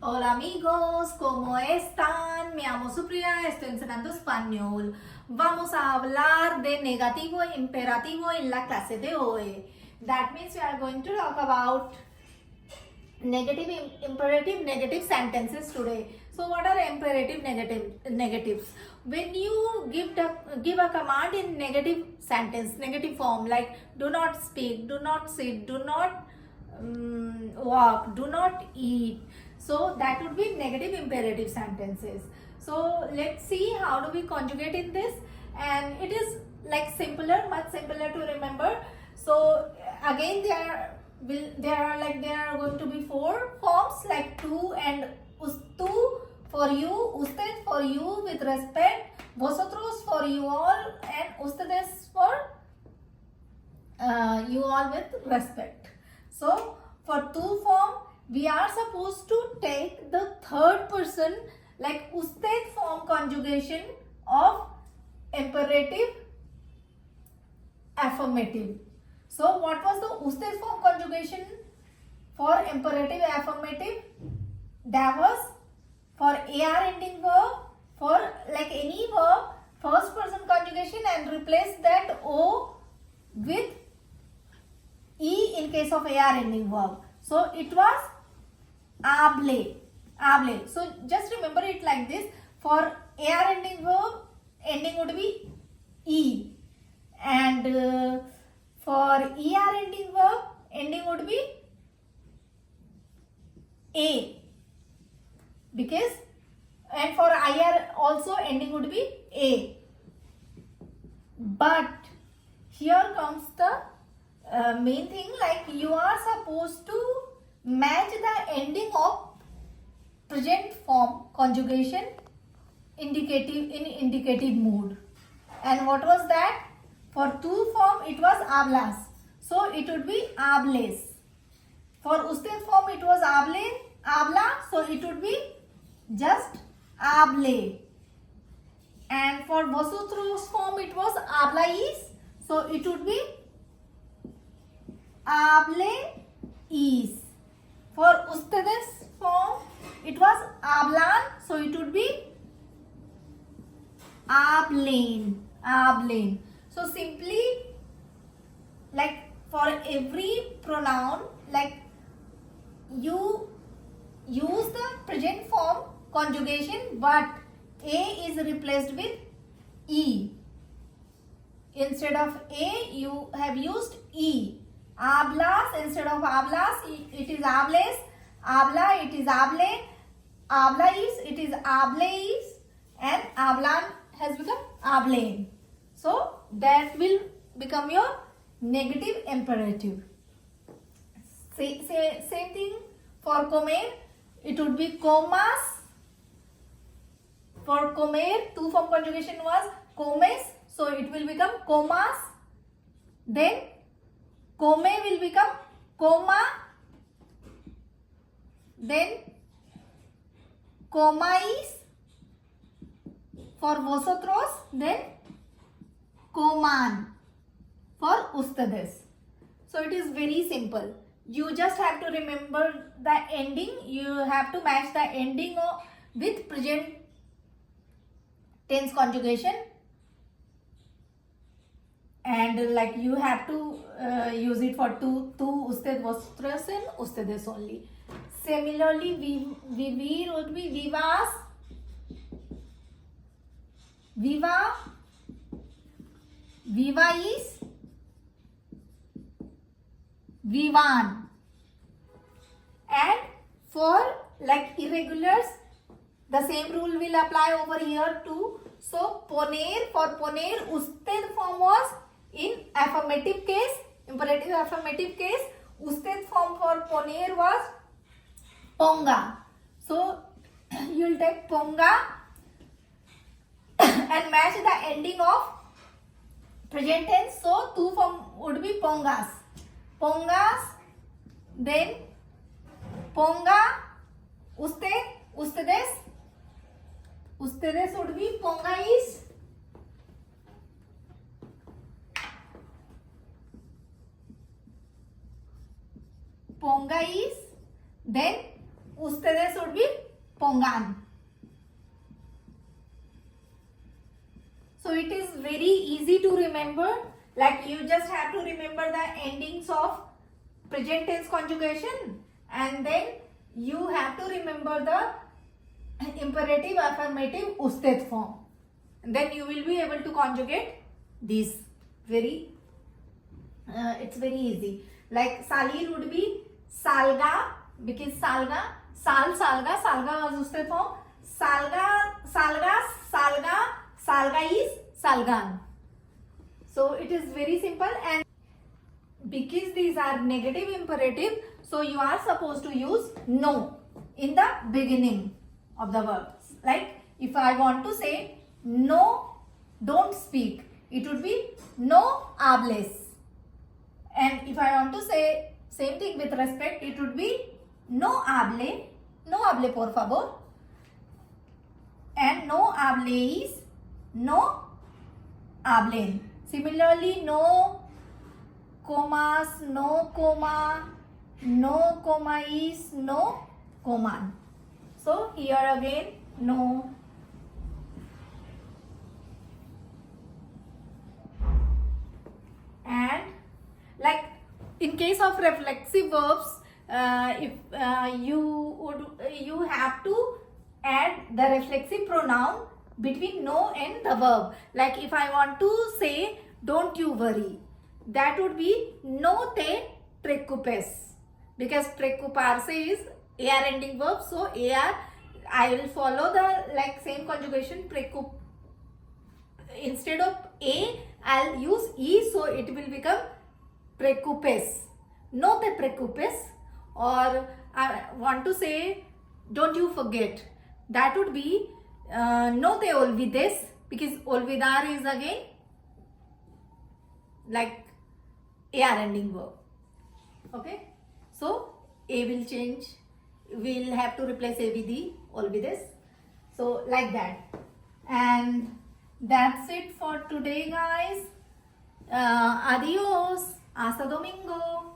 Hola amigos, ¿cómo están? Me llamo Supriya, estoy enseñando español. Vamos a hablar de negativo e imperativo en la clase de hoy. That means we are going to talk about negative, imperative, negative sentences today. So what are imperative negatives? When you give a command in negative sentence, negative form, like do not speak, do not sit, do not walk, do not eat, so that would be negative imperative sentences. So let's see how do we conjugate in this, and it is like simpler, much simpler to remember. So again there are going to be four forms, like tu and ustu for you, usted for you with respect, vosotros for you all, and ustedes for you all with respect. So for tu form we are supposed to take the third person, like usted form conjugation of imperative affirmative. So what was the usted form conjugation for imperative affirmative? That was for AR ending verb, for like any verb, first person conjugation, and replace that O with E in case of AR ending verb. So it was hable. So just remember it like this. For AR ending verb, ending would be E, and for ER ending verb, ending would be A, because, and for IR also ending would be A. But here comes the main thing, like you are supposed to match the ending of present form conjugation indicative mood. And what was that? For tu form it was hablas, so it would be hables. For usted form it was habla, so it would be just hable. And for vosotros form it was hablais, so it would be hableis. For ustedes form it was hablan, so it would be hablen. So simply, like for every pronoun, like you use the present form conjugation, but A is replaced with E. Instead of A you have used E. Hablas, instead of hablas it is hables, habla it is hable, hablais it is hableis, and hablan has become hablen. So that will become your negative imperative. Same thing for comer, it would be comas. For comer, two form conjugation was comes, so it will become comas. Then come will become coma. Then comais for vosotros. Then coman for ustedes. So it is very simple. You just have to remember the ending. You have to match the ending with present tense conjugation, and like you have to use it for tu, usted, vosotros, and ustedes only. Similarly, vivir would be vivas, viva, vivais, vivan. And for like irregulars, the same rule will apply over here too. So poner, for poner, usted form was in affirmative case, imperative affirmative case. Usted form for poner was ponga. So you will take ponga and match the ending of present tense. So tu form would be pongas. Pongas, then ponga, usted, ustedes. Ustedes would be pongais. Pongais. Then Ustedes would be pongan. So it is very easy to remember. Like you just have to remember the endings of present tense conjugation, and then you have to remember the imperative affirmative usted form. And then you will be able to conjugate these. It's very easy. Like salir would be salga, because salga was usted form. Salga is salgan. So it is very simple, and because these are negative imperative, so you are supposed to use no in the beginning of the verbs. Like if I want to say no, don't speak, it would be no hables. And if I want to say same thing with respect, it would be no hable por favor. And no hable is no hablen. Similarly, no comas, no coma is no coman. So here again no. And like in case of reflexive verbs, if you have to add the reflexive pronoun between no and the verb. Like if I want to say don't you worry, that would be no te preocupes, because preocuparse is AR ending verb. So AR, I will follow the like same conjugation preocup. Instead of A, I'll use E, so it will become preocupes. No te preocupes. Or I want to say don't you forget, that would be no te olvides, because olvidar is again like AR ending verb. Okay, so A will change, we'll have to replace A with the olvides. So like that. And that's it for today, guys. Adios, hasta domingo.